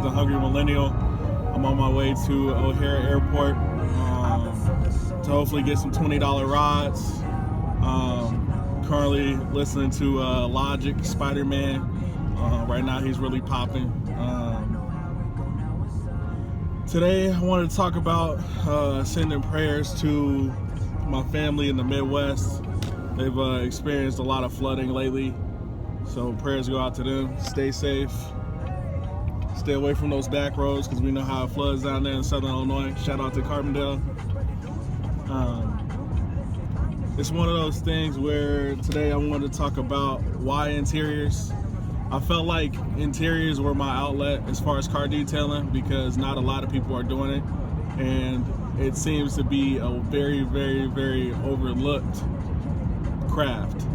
the Hungry Millennial. I'm on my way to O'Hare Airport to hopefully get some $20 rides. Currently listening to Logic, Spider-Man. Right now he's really popping. Today I wanted to talk about sending prayers to my family in the Midwest. They've experienced a lot of flooding lately, so prayers go out to them. Stay safe. Stay away from those back roads because we know how it floods down there in Southern Illinois. Shout out to Carbondale. It's one of those things where today I wanted to talk about why interiors. I felt like interiors were my outlet as far as car detailing because not a lot of people are doing it, and it seems to be a very, very, very overlooked craft.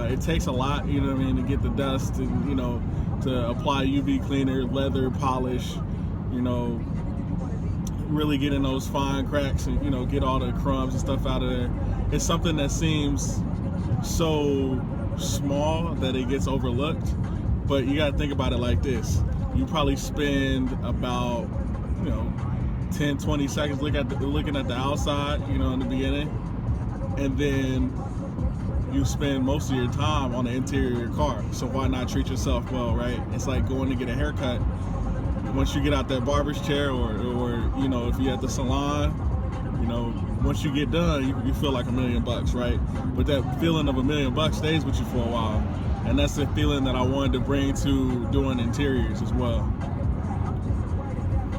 It takes a lot, you know what I mean, to get the dust and, you know, to apply UV cleaner, leather polish, you know, really get in those fine cracks and, you know, get all the crumbs and stuff out of there. It's something that seems so small that it gets overlooked, but you got to think about it like this. You probably spend about, you know, 10, 20 seconds looking at the outside, you know, in the beginning, and then you spend most of your time on the interior of your car. So why not treat yourself well, right? It's like going to get a haircut. Once you get out that barber's chair or you know, if you're at the salon, you know, once you get done, you feel like $1 million, right? But that feeling of $1 million stays with you for a while. And that's the feeling that I wanted to bring to doing interiors as well.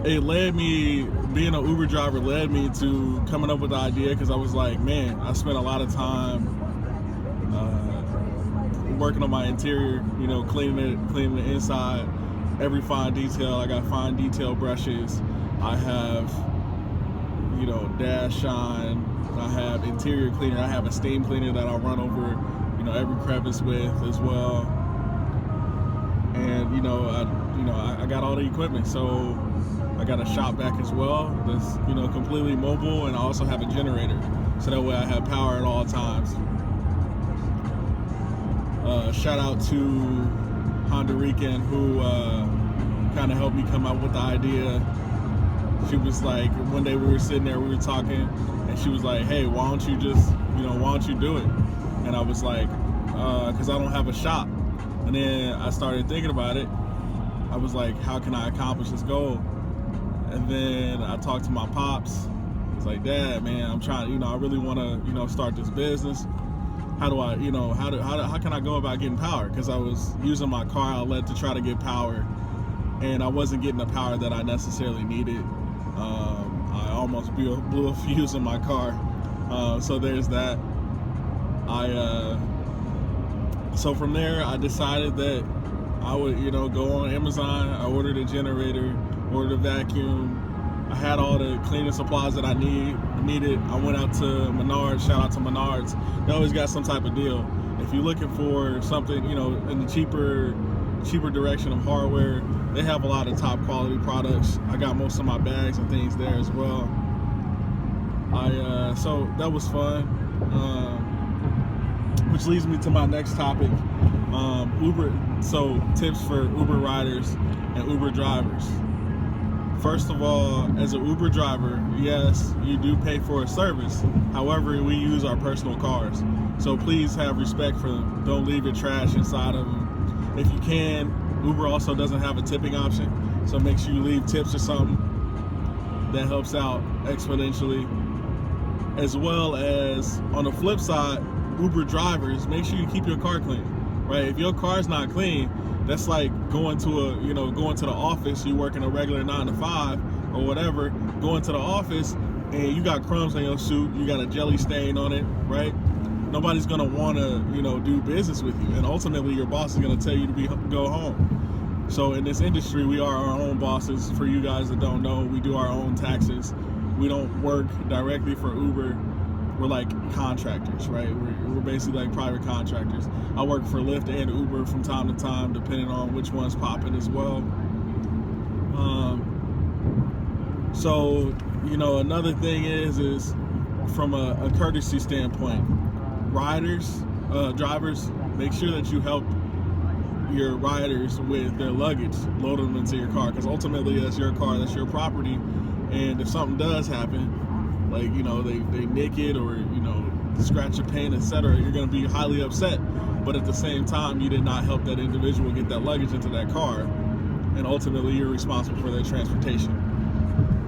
It led me, being an Uber driver led me to coming up with the idea because I was like, man, I spent a lot of time working on my interior, you know, cleaning the inside, every fine detail. I got fine detail brushes. I have, you know, dash shine. I have interior cleaner. I have a steam cleaner that I run over, you know, every crevice with as well. And I got all the equipment. So I got a shop vac as well that's, you know, completely mobile, and I also have a generator, so that way I have power at all times. Shout out to Honduran who kind of helped me come up with the idea. She was like, one day we were sitting there, we were talking, and she was like, hey, why don't you do it? And I was like, because I don't have a shop. And then I started thinking about it. I was like, how can I accomplish this goal? And then I talked to my pops. It's like, Dad, man, I'm trying, you know, I really want to, you know, start this business. How do I, you know, how can I go about getting power? Because I was using my car outlet to try to get power, and I wasn't getting the power that I necessarily needed. I almost blew a fuse in my car. So there's that. So from there, I decided that I would, you know, go on Amazon. I ordered a generator, ordered a vacuum. I had all the cleaning supplies that I needed. I went out to Menards. Shout out to Menards. They always got some type of deal. If you're looking for something, you know, in the cheaper direction of hardware, they have a lot of top quality products. I got most of my bags and things there as well. So that was fun. Which leads me to my next topic. Uber. So tips for Uber riders and Uber drivers. First of all, as an Uber driver, yes, you do pay for a service. However, we use our personal cars. So please have respect for them. Don't leave your trash inside of them. If you can, Uber also doesn't have a tipping option. So make sure you leave tips or something. That helps out exponentially. As well as, on the flip side, Uber drivers, make sure you keep your car clean, right? If your car's not clean, that's like going to the office. You working a regular 9 to 5 or whatever, going to the office and you got crumbs on your suit, you got a jelly stain on it, right? Nobody's gonna want to, you know, do business with you, and ultimately your boss is gonna tell you to go home. So in this industry, we are our own bosses. For you guys that don't know, we do our own taxes. We don't work directly for Uber. We're like contractors, right? We're basically like private contractors. I work for Lyft and Uber from time to time, depending on which one's popping as well. So, you know, another thing is from a courtesy standpoint, drivers, make sure that you help your riders with their luggage, load them into your car, because ultimately that's your car, that's your property, and if something does happen, like, you know, they nick it or, you know, scratch your paint, etc., you're going to be highly upset. But at the same time, you did not help that individual get that luggage into that car, and ultimately you're responsible for their transportation,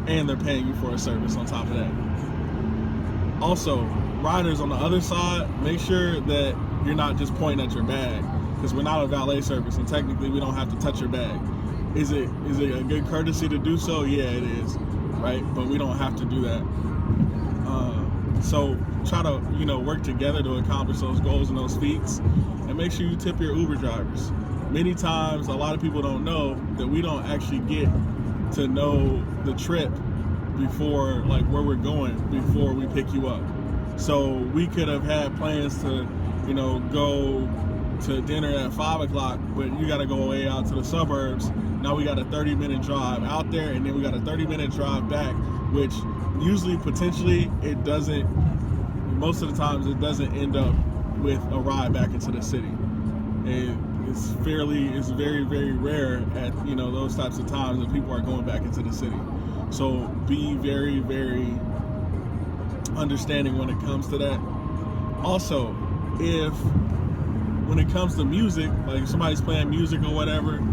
and they're paying you for a service on top of that. Also, riders on the other side, make sure that you're not just pointing at your bag, because we're not a valet service and technically we don't have to touch your bag. Is it a good courtesy to do so? Yeah, it is, right? But we don't have to do that. So try to, you know, work together to accomplish those goals and those feats, and make sure you tip your Uber drivers. Many times, a lot of people don't know that we don't actually get to know the trip before, like, where we're going before we pick you up. So we could have had plans to, you know, go to dinner at 5 o'clock, but you got to go way out to the suburbs. Now we got a 30-minute drive out there, and then we got a 30-minute drive back, which usually, potentially, it doesn't, most of the times it doesn't end up with a ride back into the city. It's very, very rare at, you know, those types of times that people are going back into the city. So be very, very understanding when it comes to that. Also, when it comes to music, like if somebody's playing music or whatever,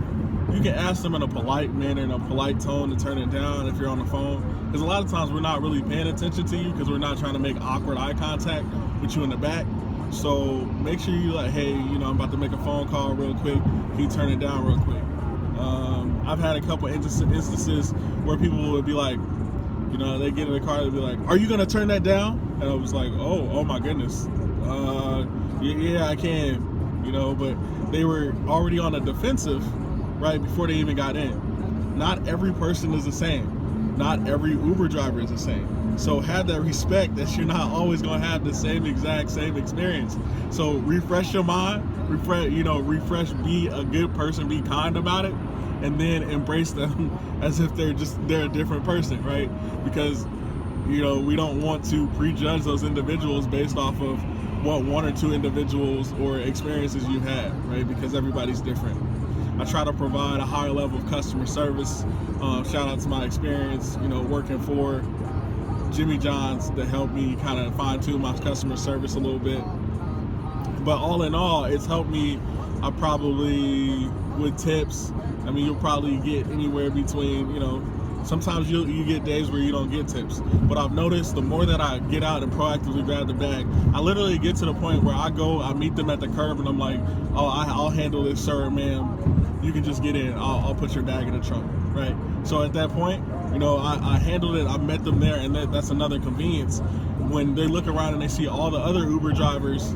you can ask them in a polite manner, in a polite tone, to turn it down if you're on the phone. Because a lot of times we're not really paying attention to you because we're not trying to make awkward eye contact with you in the back. So make sure you like, hey, you know, I'm about to make a phone call real quick. Can you turn it down real quick? I've had a couple instances where people would be like, you know, they get in the car, they'd be like, are you going to turn that down? And I was like, oh my goodness. Yeah, I can, you know, but they were already on the defensive right before they even got in. Not every person is the same. Not every Uber driver is the same. So have that respect that you're not always going to have the same experience. So refresh your mind, refresh, be a good person, be kind about it, and then embrace them as if they're a different person, right? Because, you know, we don't want to prejudge those individuals based off of what one or two individuals or experiences you've had, right? Because everybody's different. I try to provide a higher level of customer service. Shout out to my experience, you know, working for Jimmy John's, that helped me kind of fine tune my customer service a little bit. But all in all, it's helped me. I probably, with tips, I mean, you'll probably get anywhere between, you know, sometimes you get days where you don't get tips. But I've noticed the more that I get out and proactively grab the bag, I literally get to the point where I meet them at the curb and I'm like, oh, I'll handle this, sir, ma'am. You can just get in. I'll put your bag in the trunk, right? So at that point, you know, I handled it. I met them there, and that's another convenience. When they look around and they see all the other Uber drivers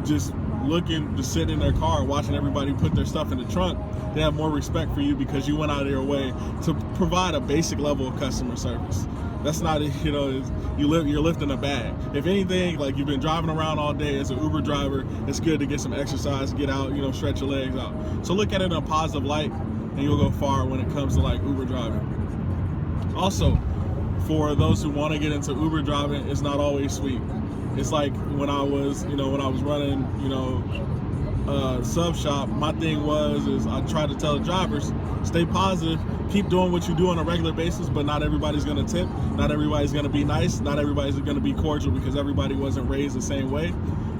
just sit in their car watching everybody put their stuff in the trunk, they have more respect for you because you went out of your way to provide a basic level of customer service. That's not, you know, you're lifting a bag. If anything, like, you've been driving around all day as an Uber driver, it's good to get some exercise, get out, you know, stretch your legs out. So look at it in a positive light, and you'll go far when it comes to, like, Uber driving. Also, for those who want to get into Uber driving, it's not always sweet. It's like when I was running, you know, sub shop, my thing is I try to tell the drivers, stay positive, keep doing what you do on a regular basis, but not everybody's going to tip, not everybody's going to be nice, not everybody's going to be cordial, because everybody wasn't raised the same way,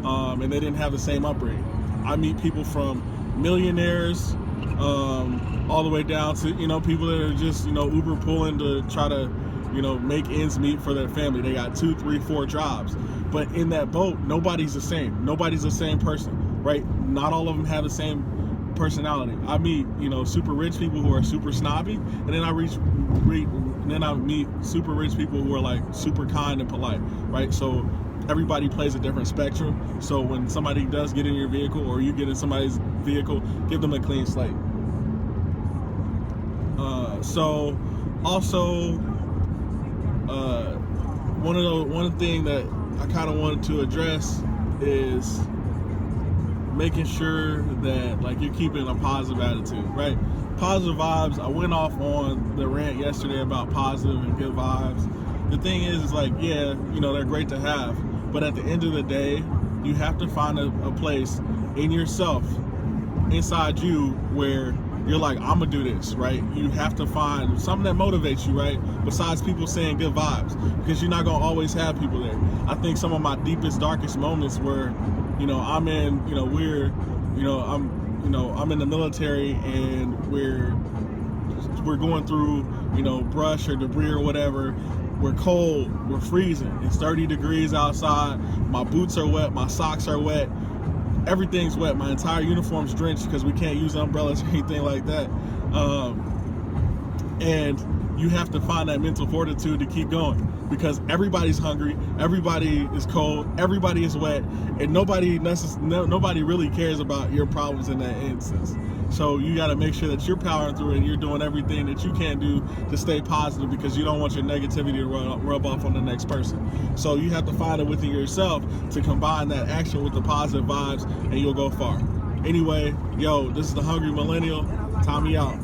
and they didn't have the same upbringing. I meet people from millionaires all the way down to, you know, people that are just, you know, Uber pulling to try to, you know, make ends meet for their family. They got 2, 3, 4 jobs. But in that boat, nobody's the same. Nobody's the same person, right? Not all of them have the same personality. I meet, you know, super rich people who are super snobby, and then I meet super rich people who are like super kind and polite, right? So everybody plays a different spectrum. So when somebody does get in your vehicle, or you get in somebody's vehicle, give them a clean slate. So also, one thing that I kind of wanted to address is making sure that, like, you're keeping a positive attitude, right? Positive vibes. I went off on the rant yesterday about positive and good vibes. The thing is like, yeah, you know, they're great to have, but at the end of the day, you have to find a place in yourself inside you where you're like, I'm gonna do this, right? You have to find something that motivates you, right? Besides people saying good vibes, because you're not gonna always have people there. I think some of my deepest, darkest moments were, I'm in, I'm in the military, and we're going through, brush or debris or whatever. We're cold, we're freezing. It's 30 degrees outside. My boots are wet, my socks are wet. Everything's wet. My entire uniform's drenched because we can't use umbrellas or anything like that. And you have to find that mental fortitude to keep going, because everybody's hungry, everybody is cold, everybody is wet, and nobody really cares about your problems in that instance. So you got to make sure that you're powering through and you're doing everything that you can do to stay positive, because you don't want your negativity to rub off on the next person. So you have to find it within yourself to combine that action with the positive vibes, and you'll go far. Anyway, this is the Hungry Millennial. Tommy out.